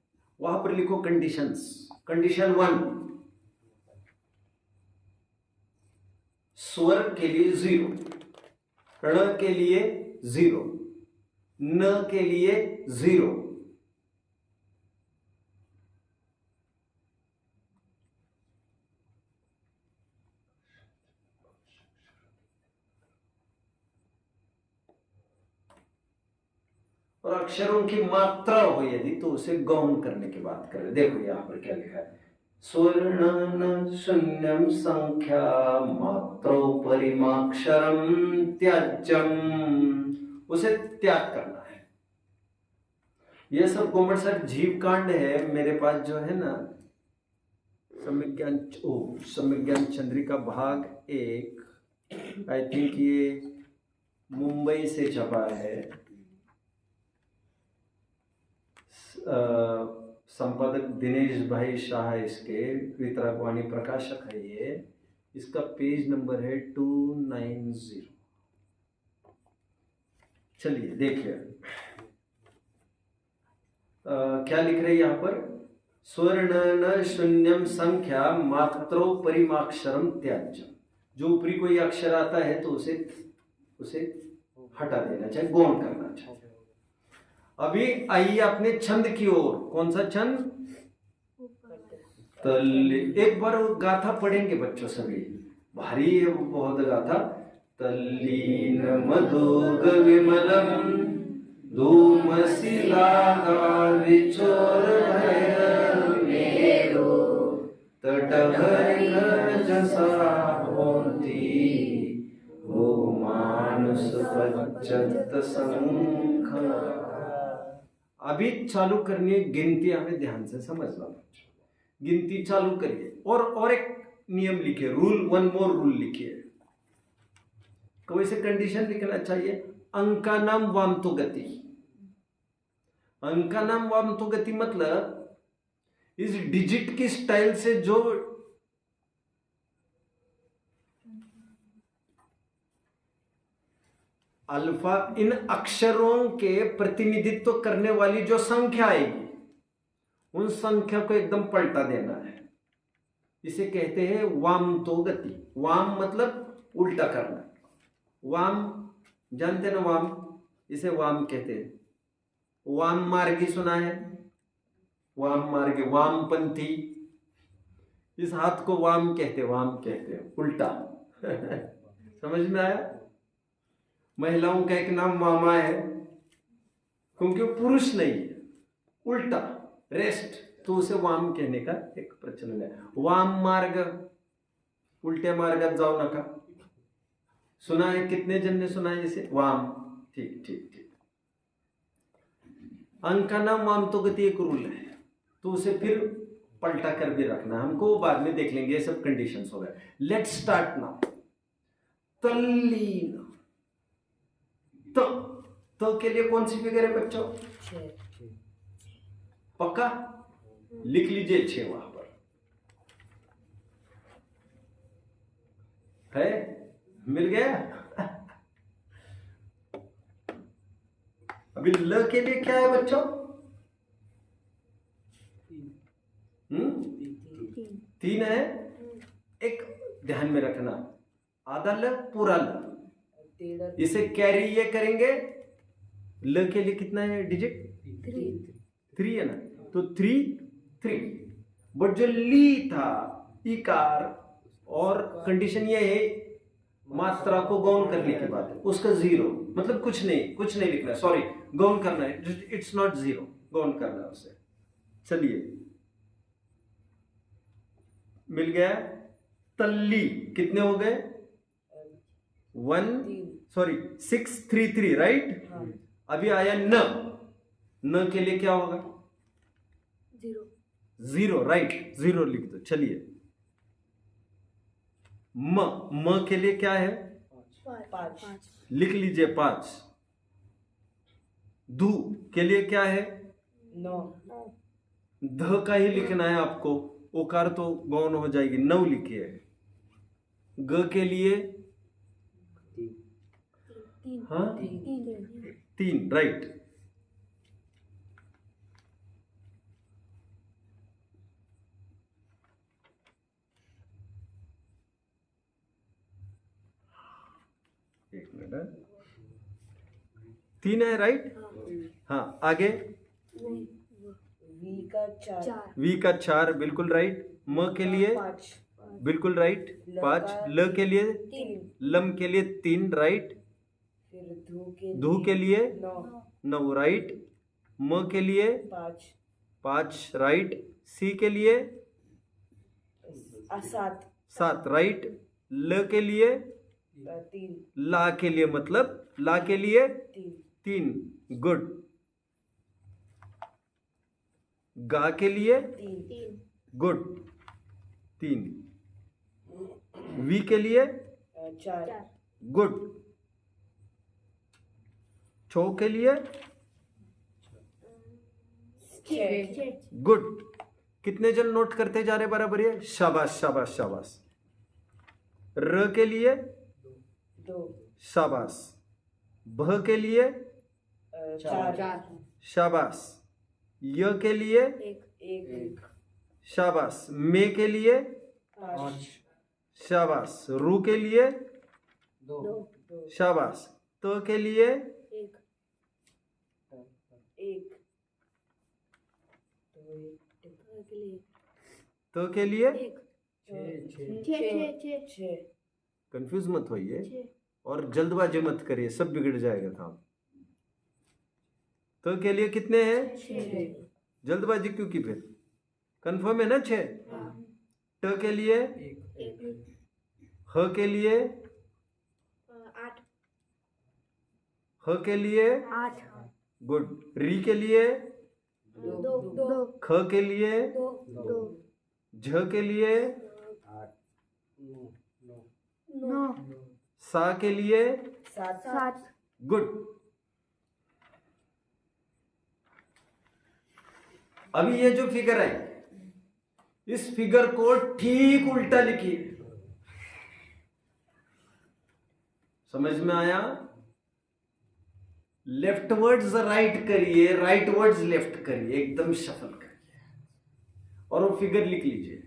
वहां पर लिखो कंडीशंस। कंडीशन 1, स्वर के लिए 0, ण के लिए 0, न के लिए 0, और अक्षरों की मात्रा हो यदि तो उसे गौण करने की बात करें। देखो यहां पर क्या लिखा है? स्वर्ण न शून्यम संख्या मात्रो परिमाक्षरम त्याज्यम। उसे त्याग करना है। यह सब कोमल सर जीव कांड है। मेरे पास जो है ना सम्यक ज्ञान चंद्रिका भाग 1, आई थिंक ये मुंबई से छपा है। संपादक दिनेश भाई शाह, इसके वितरकवाणी प्रकाशक है ये। इसका पेज नंबर है 290। चलिए देखिए क्या लिख रहे हैं यहाँ पर? स्वर्ण न शून्यम संख्या मात्रो परिमाक्षरम त्याज्यम। जो ऊपरी कोई अक्षर आता है तो उसे हटा देना चाहिए, गौण करना चाहिए। अभी आइए अपने छंद की ओर। कौन सा छंद? तल्ली। एक बार गाथा पढ़ेंगे बच्चों सभी, भारी है बहुत गाथा। तल्लीन मधुग विमलम धूमशिला विचोर भैरमेरु तटभरिजसा होती वो मानुष पच्चत संख। अभी चालू करनी है गिनती, हमें ध्यान से समझना बच्चों। गिनती चालू करिए और एक नियम लिखिए, रूल, 1 मोर रूल लिखिए। कोई से कंडीशन लिखना चाहिए। अंकानाम वामतो गति। अंकानाम वामतो गति मतलब इस डिजिट की स्टाइल से जो अल्फा, इन अक्षरों के प्रतिनिधित्व करने वाली जो संख्या आएगी उन संख्या को एकदम पलटा देना है। इसे कहते हैं वामतो गति। वाम मतलब उल्टा करना। वाम जानते ना? वाम, इसे वाम कहते हैं। वाम मार्गी सुना है? वाम मार्गी, वामपंथी। इस हाथ को वाम कहते, वाम कहते हैं, उल्टा। समझ में आया? महिलाओं का एक नाम वामा है क्योंकि वो पुरुष नहीं है, उल्टा, रेस्ट, तो उसे वाम कहने का एक प्रचलन है। वाम मार्ग, उल्टे मार्गात जाऊ नका। सुना है? कितने जन ने सुना है इसे? वाम। ठीक ठीक ठीक। अंकानाम वामतो गति एक रूल है, तो उसे फिर पलटा कर भी रखना हमको, बाद में देख लेंगे। ये सब कंडीशंस हो गए। Let's start now. तल्लीन। तो के लिए कौन सी फिगर है बच्चों? पक्का लिख लीजिए 6 वहां पर है। मिल गया? अभी ल के लिए क्या है बच्चों? तीन। 3 है। एक ध्यान में रखना, आधा ल पूरा ल, इसे कैरी ये करेंगे। ल के लिए कितना है डिजिट? 3 है ना, तो 3 बट जो ली था इकार, और कंडीशन ये है मात्रा को गौण करने के बाद उसका 0, मतलब कुछ नहीं लिखना है, सॉरी गौण करना है, इट्स नॉट 0, गौण करना है उसे। चलिए मिल गया। तल्ली कितने हो गए? 6 3 3 राइट। अभी आया न के लिए क्या होगा? 0 राइट, 0 लिख दो। चलिए म के लिए क्या है? 5 लिख लीजिए 5। धू के लिए क्या है? 9 ध का ही लिखना है आपको, ओकार तो गौण हो जाएगी, 9 लिखिए। ग के लिए 3 राइट। एक मिनट, 3 है राइट। हाँ आगे वी का 4 बिल्कुल राइट। म के लिए 5 बिल्कुल राइट 5। ल के लिए 3 लम के लिए 3 राइट। फिर धू के लिए 9 9 राइट। म के लिए 5 राइट। सी के लिए 7 राइट। ल के लिए 3 ला के लिए, मतलब ला के लिए 3 गुड। गा के लिए 3 गुड 3। वी के लिए 4 गुड। छो के लिए 6 गुड। कितने जन नोट करते जा रहे बराबर? ये शाबाश शाबाश शाबाश। र के लिए 2 शाबाश। भ के लिए 4 शाबाश। य के लिए 1 शाबाश। मे के लिए 5 शाबाश। रू के लिए 2 शाबाश। त के लिए 1 त के लिए 6 कंफ्यूज मत होइए और जल्दबाजी मत करिए, सब बिगड़ जाएगा काम। तो के लिए कितने हैं? जल्दबाजी क्यों की? फिर कंफर्म है ना 6। ट के लिए 1 ह के लिए 8 ह के लिए 8 गुड। री के लिए 2 ख के लिए 2 झ के लिए 9 सा के लिए 7 गुड। अभी ये जो फिगर है, इस फिगर को ठीक उल्टा लिखिए। समझ में आया? लेफ्ट वर्ड्स राइट करिए, राइट वर्ड्स लेफ्ट करिए, एकदम शफल करिए और वो फिगर लिख लीजिए।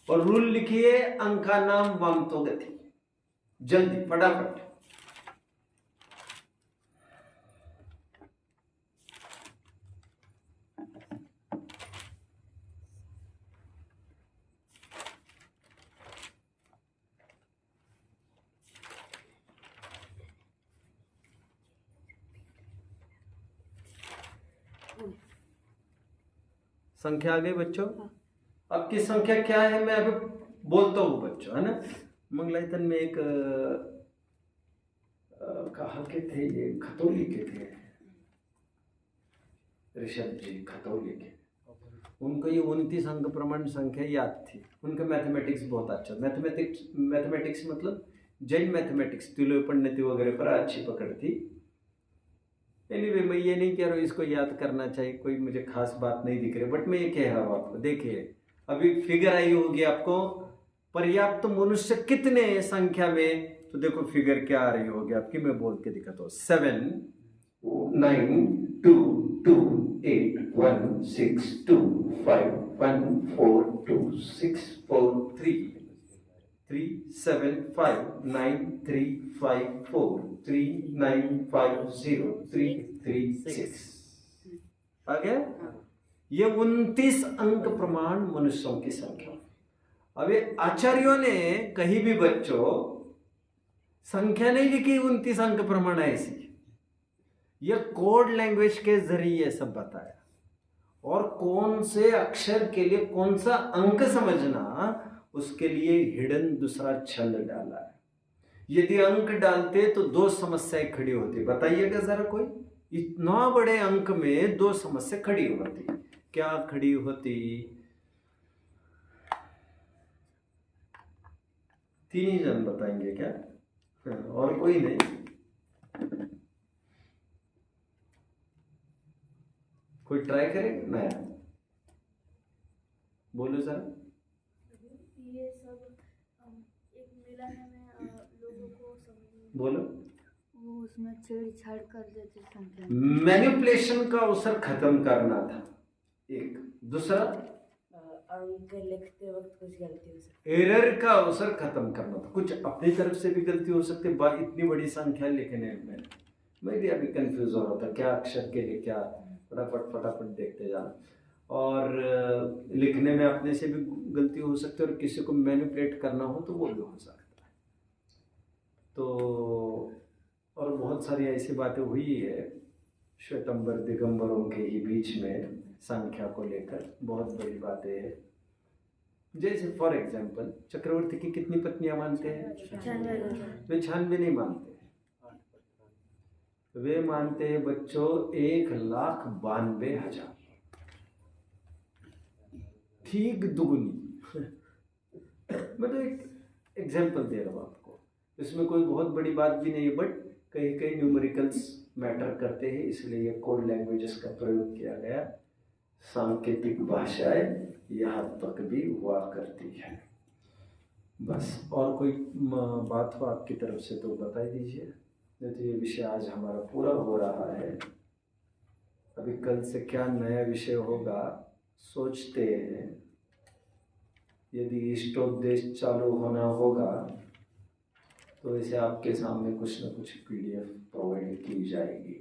और रूल लिखिए, अंका नाम वामतो गति। जल्दी फटाफट। संख्या आ गई बच्चों? अब की संख्या क्या है मैं अभी बोलता हूं बच्चों, है ना। मंगलायतन में एक कहा के थे, ये खतौली के थे, ऋषभ जी खतौली के। उनको ये 29 अंक प्रमाण संख्या याद थी। उनका मैथमेटिक्स बहुत अच्छा, मैथमेटिक्स मतलब जैन मैथमेटिक्स, तिलो पंडिती वगैरह पर अच्छी पकड़ थी। एनीवे मैं ये नहीं कह रहा हूँ इसको याद करना चाहिए, कोई मुझे खास बात नहीं दिख रही, बट मैं ये कह रहा हूँ आपको। देखिए अभी फिगर आई होगी आपको, पर्याप्त मनुष्य कितने संख्या में, तो देखो फिगर क्या आ रही होगी आपकी, मैं बोल के दिखाता हूँ। 7 9 2 2 8 1 6 2 5 1 4 2 6 4 3 3 7 5 9 3 5 4 3 9 5 0 3 3 6 आ गया। ये 29 अंक प्रमाण मनुष्यों की संख्या। अभी आचार्यों ने कहीं भी बच्चों संख्या नहीं लिखी 29 अंक प्रमाण ऐसी, यह कोड लैंग्वेज के जरिए सब बताया। और कौन से अक्षर के लिए कौन सा अंक समझना, उसके लिए हिडन दूसरा छंद डाला है। यदि अंक डालते तो दो समस्याएं खड़ी होती। बताइएगा जरा कोई, इतना बड़े अंक में दो समस्या खड़ी होती, क्या खड़ी होती? तीन ही जन बताएंगे क्या? और कोई नहीं? कोई ट्राई करेगा नया? बोलो जरा। ये सब एक मेला है में लोगों को समझ बोलो। वो उसमें छेड़छाड़ कर देते संख्या। मैनिपुलेशन का अवसर खत्म करना था एक। दूसरा, अंक लिखते वक्त कुछ गलती हो सकती एरर का अवसर खत्म करना था। कुछ अपनी तरफ से भी गलती हो सकती है। इतनी बड़ी संख्या लिखने में मैं भी अभी कंफ्यूज हो रहा था, क्या अक्षर के लिए क्या, फटाफट देखते जाना। और लिखने में अपने से भी गलती हो सकती है, और किसी को मैनिपुलेट करना हो तो वो भी हो सकता है। तो और बहुत सारी ऐसी बातें हुई है श्वेतंबर दिगंबरों के ही बीच में संख्या को लेकर, बहुत बड़ी बातें हैं। जैसे फॉर एग्जाम्पल, चक्रवर्ती की कितनी पत्नियां मानते हैं? वे 96 नहीं मानते, वे मानते हैं बच्चों 1,92,000, ठीक दुगुनी। मैं तो एक एग्जाम्पल दे रहा हूँ आपको, इसमें कोई बहुत बड़ी बात भी नहीं है, बट कहीं कहीं न्यूमेरिकल्स मैटर करते हैं, इसलिए कोड लैंग्वेजेस का प्रयोग किया गया। सांकेतिक भाषाएं यहाँ तक भी हुआ करती है। बस और कोई बात हो आपकी तरफ से तो बता दीजिए, नहीं तो ये विषय आज हमारा पूरा हो रहा है। अभी कल से क्या नया विषय होगा सोचते हैं। यदि इष्टोपदेश चालू होना होगा तो इसे आपके सामने कुछ न कुछ PDF प्रोवाइड की जाएगी।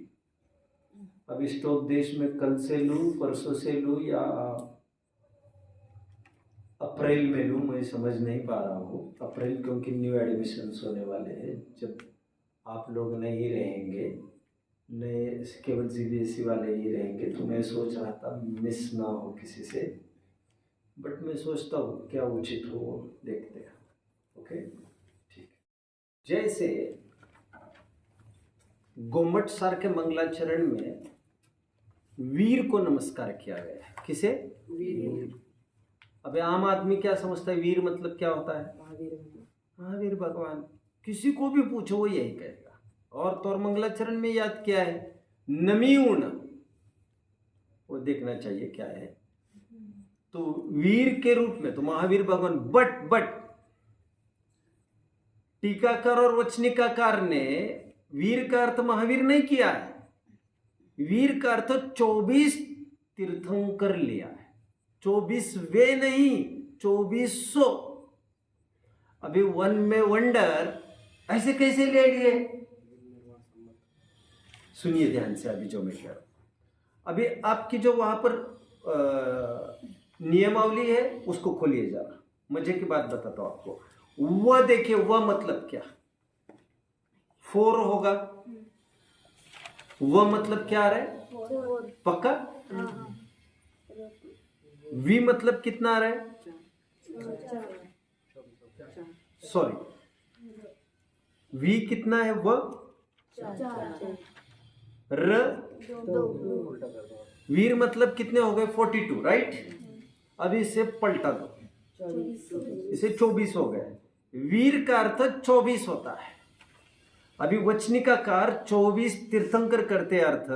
अब इष्टोपदेश में कल से लूँ, परसों से लूँ या अप्रैल में लूँ, मैं समझ नहीं पा रहा हूँ। अप्रैल क्योंकि न्यू एडमिशन्स होने वाले हैं, जब आप लोग नहीं रहेंगे, नए केवल CBSE वाले ही रहेंगे, तो मैं सोच रहा था मिस ना हो किसी से, बट मैं सोचता हूँ क्या उचित हो देखते हैं। ओके, ठीक। जैसे गोमट सार के मंगलाचरण में वीर को नमस्कार किया गया है। किसे? वीर। अबे आम आदमी क्या समझता है वीर मतलब क्या होता है? महावीर भगवान। किसी को भी पूछो वो यही कहेगा। और तो और मंगलाचरण में याद क्या है? नमीउण, वो देखना चाहिए क्या है। तो वीर के रूप में तो महावीर भगवान, बट टीकाकार और वचनिकाकार ने वीर का अर्थ महावीर नहीं किया है। वीर का अर्थ 24 तीर्थंकर लिया है, 24वें नहीं, 2400। अभी वन में वंडर ऐसे कैसे ले लिए? सुनिए ध्यान से अभी जो मैं कह रहा हूं। अभी आपकी जो वहां पर नियमावली है उसको खोलिए जरा, मजे की बात बताता हूं आपको। वह देखिए, वह मतलब क्या? 4 होगा। वह मतलब क्या आ रहा है? पक्का? वी मतलब कितना आ रहा है? सॉरी, वी कितना है? वह र वीर मतलब कितने हो गए? 42, राइट। अभी इसे पलटा दो, इसे 24 हो गए। वीर का अर्थ 24 होता है। अभी वचनिकाकार 24 तीर्थंकर करते अर्थ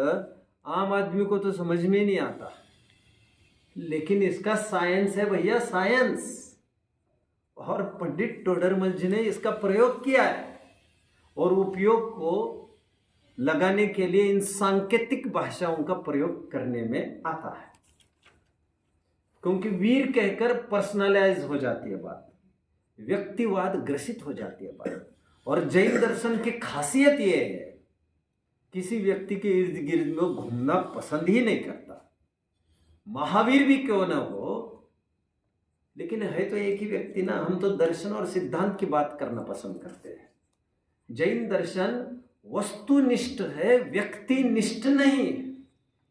आम आदमी को तो समझ में नहीं आता, लेकिन इसका साइंस है भैया, साइंस। और पंडित टोडरमल जी ने इसका प्रयोग किया है और उपयोग को लगाने के लिए इन सांकेतिक भाषाओं का प्रयोग करने में आता है, क्योंकि वीर कहकर पर्सनलाइज हो जाती है बात, व्यक्तिवाद ग्रसित हो जाती है बात। और जैन दर्शन की खासियत यह है, किसी व्यक्ति के इर्द गिर्द में घूमना पसंद ही नहीं करता। महावीर भी क्यों ना हो, लेकिन है तो एक ही व्यक्ति ना। हम तो दर्शन और सिद्धांत की बात करना पसंद करते हैं। जैन दर्शन वस्तुनिष्ठ है, व्यक्तिनिष्ठ नहीं।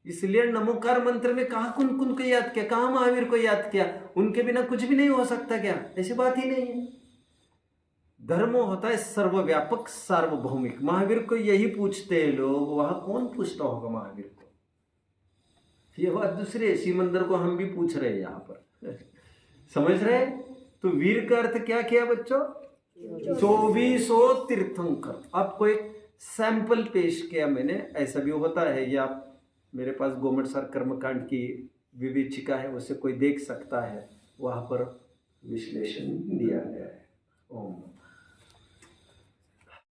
इसलिए नमोकार मंत्र में कहा कुन कुन को याद किया, कहा महावीर को याद किया। उनके बिना कुछ भी नहीं हो सकता क्या? ऐसी बात ही नहीं है। धर्म होता है सर्वव्यापक सार्वभौमिक। महावीर को यही पूछते हैं लोग, वहां कौन पूछता होगा महावीर को? ये बात दूसरी है। शिव मंदिर को हम भी पूछ रहे हैं यहाँ पर, समझ रहे? तो वीर का अर्थ क्या किया बच्चों? 2400 तीर्थंकर। आपको एक सैंपल पेश किया मैंने। ऐसा भी होता है, या मेरे पास गोमट सर कर्मकांड की विवेचिका है, उसे कोई देख सकता है, वहां पर विश्लेषण दिया गया है।